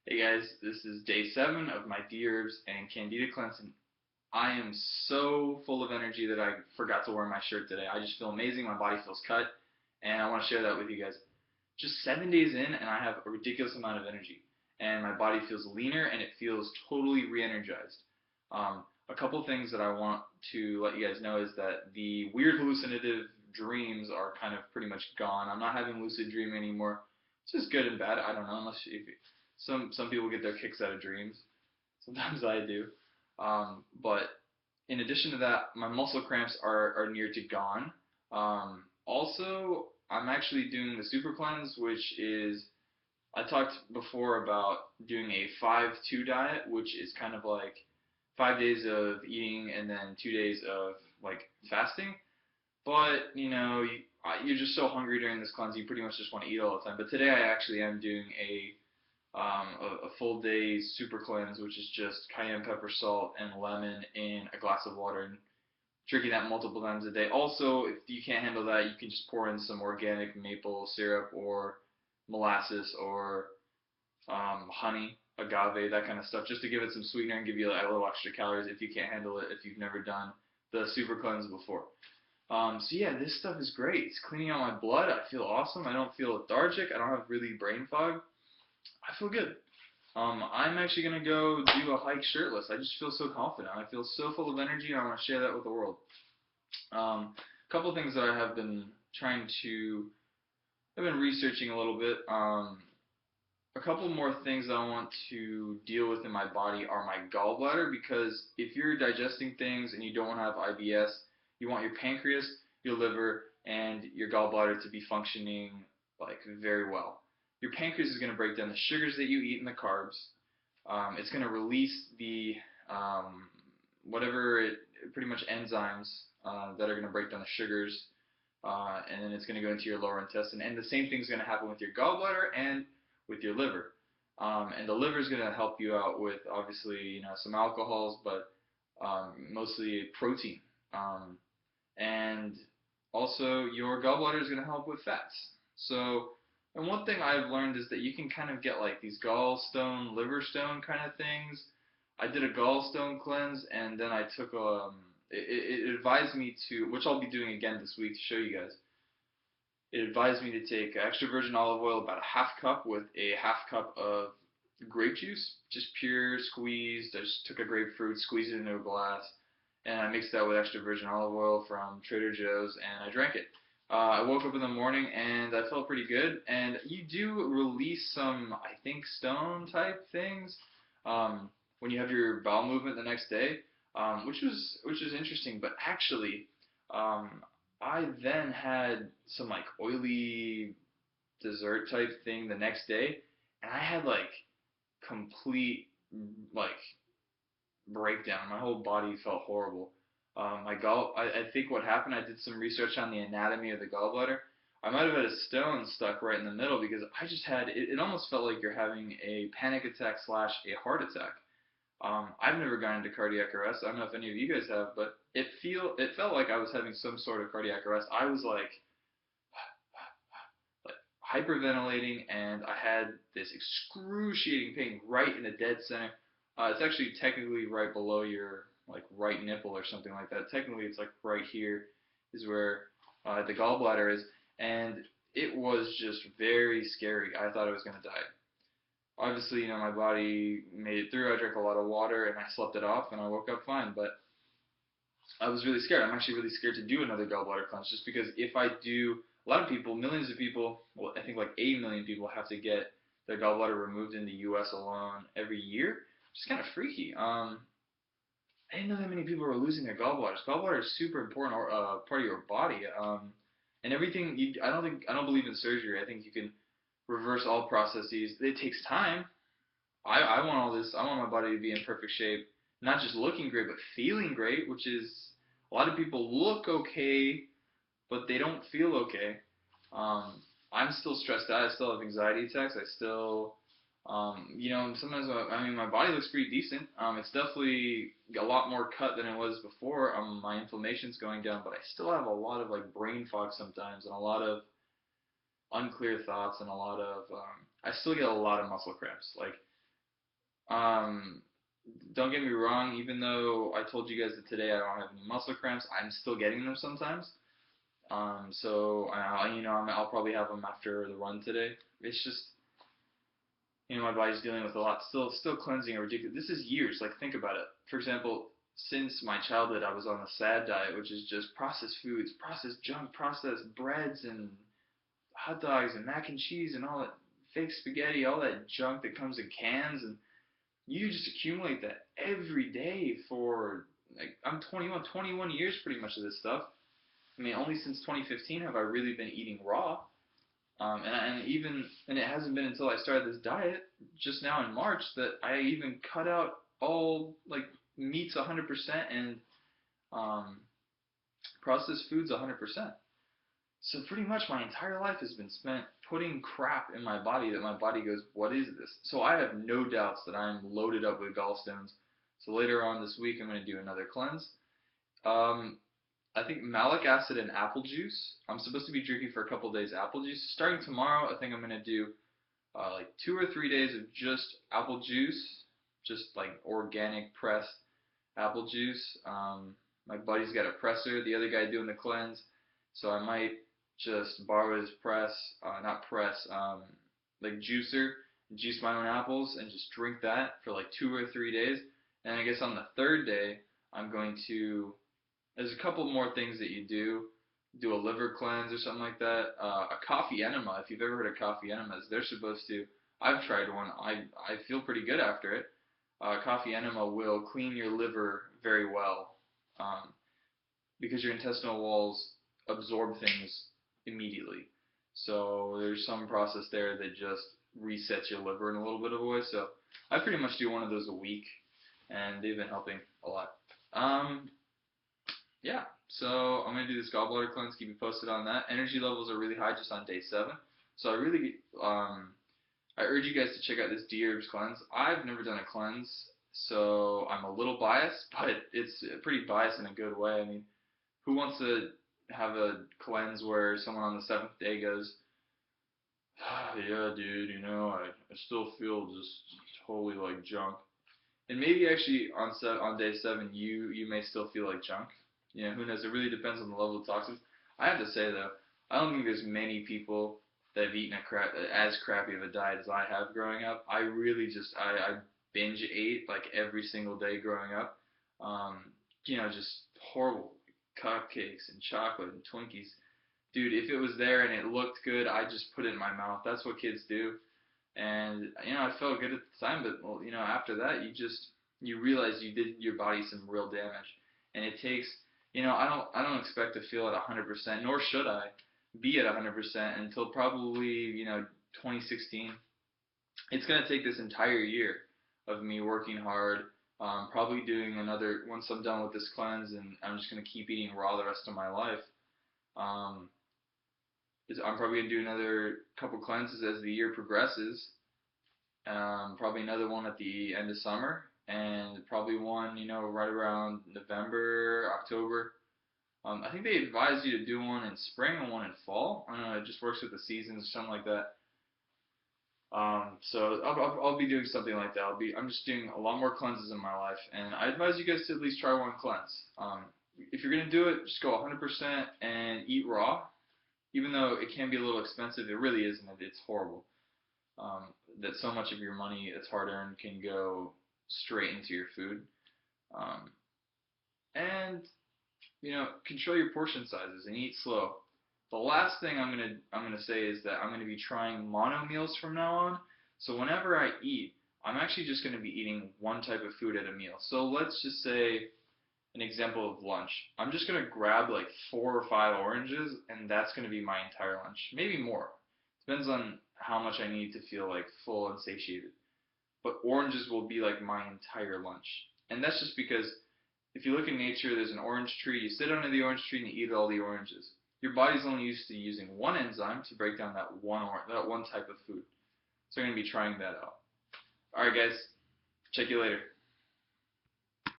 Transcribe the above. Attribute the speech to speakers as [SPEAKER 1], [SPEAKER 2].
[SPEAKER 1] Hey guys, this is day 7 of my D-Herbs and Candida cleanse, and I am so full of energy that I forgot to wear my shirt today. I just feel amazing, my body feels cut, and I want to share that with you guys. Just 7 days in, and I have a ridiculous amount of energy, and my body feels leaner, and it feels totally re-energized. A couple things that I want to let you guys know is that the weird hallucinative dreams are kind of pretty much gone. I'm not having lucid dreaming anymore. It's just good and bad. I don't know, unless if some people get their kicks out of dreams. Sometimes I do. But in addition to that, my muscle cramps are near to gone. Also, I'm actually doing the super cleanse, which is I talked before about doing a 5-2 diet, which is kind of like 5 days of eating and then 2 days of like fasting. But you're just so hungry during this cleanse, you pretty much just want to eat all the time. But today I actually am doing a full day super cleanse, which is just cayenne pepper, salt, and lemon in a glass of water, and drinking that multiple times a day. Also, if you can't handle that, you can just pour in some organic maple syrup or molasses or honey, agave, that kind of stuff, just to give it some sweetener and give you a little extra calories if you can't handle it, if you've never done the super cleanse before. So yeah, this stuff is great. It's cleaning out my blood. I feel awesome. I don't feel lethargic. I don't have really brain fog. I feel good. I'm actually gonna go do a hike shirtless. I just feel so confident. I feel so full of energy, and I want to share that with the world. A couple things that I have been trying to, I've been researching a little bit. A couple more things I want to deal with in my body are my gallbladder, because if you're digesting things and you don't have IBS, you want your pancreas, your liver, and your gallbladder to be functioning like very well. Your pancreas is going to break down the sugars that you eat and the carbs. It's going to release the um, pretty much enzymes that are going to break down the sugars, and then it's going to go into your lower intestine. And the same thing is going to happen with your gallbladder and with your liver. And the liver is going to help you out with obviously some alcohols, but mostly protein. And also your gallbladder is going to help with fats. So, and one thing I've learned is that you can kind of get like these gallstone, liver stone kind of things. I did a gallstone cleanse, and then I took it advised me to, which I'll be doing again this week to show you guys. It advised me to take extra virgin olive oil, about a half cup, with a half cup of grape juice, just pure squeezed. I just took a grapefruit, squeezed it into a glass, and I mixed that with extra virgin olive oil from Trader Joe's, and I drank it. I woke up in the morning and I felt pretty good. And you do release some, I think, stone type things when you have your bowel movement the next day, which was interesting. But actually, um, I then had some like oily dessert type thing the next day, and I had like complete like breakdown. My whole body felt horrible. I think what happened, I did some research on the anatomy of the gallbladder. I might have had a stone stuck right in the middle, because I just had, it almost felt like you're having a panic attack slash a heart attack. I've never gone into cardiac arrest. I don't know if any of you guys have, but it felt like I was having some sort of cardiac arrest. I was like hyperventilating, and I had this excruciating pain right in the dead center. It's actually technically right below your like right nipple or something like that. Technically, it's like right here is where the gallbladder is, and it was just very scary. I thought I was gonna die. Obviously, my body made it through. I drank a lot of water and I slept it off, and I woke up fine. But I was really scared. I'm actually really scared to do another gallbladder cleanse, just because if I do, a lot of people, millions of people, well, I think like 8 million people have to get their gallbladder removed in the U.S. alone every year, which is kind of freaky. I didn't know that many people were losing their gallbladders. Gallbladder is super important part of your body, and everything. I don't believe in surgery. I think you can reverse all processes. It takes time. I want all this. I want my body to be in perfect shape, not just looking great, but feeling great. Which is, a lot of people look okay, but they don't feel okay. I'm still stressed out. I still have anxiety attacks. I still, sometimes my body looks pretty decent. It's definitely a lot more cut than it was before. My inflammation's going down, but I still have a lot of like brain fog sometimes, and a lot of unclear thoughts, and a lot of I still get a lot of muscle cramps. Like Um, don't get me wrong, even though I told you guys that today I don't have any muscle cramps, I'm still getting them sometimes. So I'll probably have them after the run today. It's just, my body's dealing with a lot. Still cleansing are ridiculous. This is years. Like, think about it. For example, since my childhood, I was on the SAD diet, which is just processed foods, processed junk, processed breads and hot dogs and mac and cheese and all that fake spaghetti, all that junk that comes in cans, and you just accumulate that every day for, like, I'm 21 years pretty much of this stuff. I mean, only since 2015 have I really been eating raw. And it hasn't been until I started this diet just now in March that I even cut out all, like, meats 100% and um, processed foods 100%. So pretty much my entire life has been spent putting crap in my body that my body goes, what is this? So I have no doubts that I'm loaded up with gallstones. So later on this week I'm going to do another cleanse. Um, I think malic acid and apple juice. I'm supposed to be drinking for a couple days apple juice. Starting tomorrow, I think I'm going to do like 2 or 3 days of just apple juice, just like organic pressed apple juice. My buddy's got a presser, the other guy doing the cleanse, so I might just borrow his press, not press, like juicer, juice my own apples and just drink that for like 2 or 3 days. And I guess on the third day, I'm going to. There's a couple more things that you do a liver cleanse or something like that. A coffee enema, if you've ever heard of coffee enemas, they're supposed to. I've tried one. I feel pretty good after it. Coffee enema will clean your liver very well, um, because your intestinal walls absorb things immediately. So there's some process there that just resets your liver in a little bit of a way. So I pretty much do one of those a week, and they've been helping a lot. Um, yeah, so I'm gonna do this gallbladder cleanse. Keep you posted on that. Energy levels are really high just on day 7. So I urge you guys to check out this D-Herbs cleanse. I've never done a cleanse, so I'm a little biased, but it's pretty biased in a good way. I mean, who wants to have a cleanse where someone on the 7th day goes, yeah, dude, I still feel just totally like junk. And maybe actually on day 7 you may still feel like junk. Who knows? It really depends on the level of toxins. I have to say though, I don't think there's many people that have eaten as crappy of a diet as I have growing up. I really just I binge ate like every single day growing up. Just horrible cupcakes and chocolate and Twinkies. Dude, if it was there and it looked good, I just put it in my mouth. That's what kids do. And I felt good at the time, but well, after that, you realize you did your body some real damage, and it takes, I don't expect to feel at 100%, nor should I be at 100% until probably 2016. It's gonna take this entire year of me working hard, probably doing another once I'm done with this cleanse, and I'm just gonna keep eating raw the rest of my life. Um, I'm probably gonna do another couple cleanses as the year progresses, probably another one at the end of summer, and probably one, right around November, October. I think they advise you to do one in spring and one in fall. I don't know, it just works with the seasons or something like that. So I'll be doing something like that. I'm just doing a lot more cleanses in my life, and I advise you guys to at least try one cleanse. If you're gonna do it, just go 100% and eat raw. Even though it can be a little expensive, it really isn't. It's horrible. That so much of your money that's hard earned can go straight into your food. Um, and control your portion sizes and eat slow. The last thing I'm gonna say is that I'm gonna be trying mono meals from now on. So whenever I eat, I'm actually just gonna be eating one type of food at a meal. So let's just say an example of lunch. I'm just gonna grab like 4 or 5 oranges, and that's gonna be my entire lunch. Maybe more. Depends on how much I need to feel like full and satiated. But oranges will be like my entire lunch. And that's just because if you look in nature, there's an orange tree. You sit under the orange tree and you eat all the oranges. Your body's only used to using one enzyme to break down that one type of food. So I'm gonna be trying that out. All right, guys. Check you later.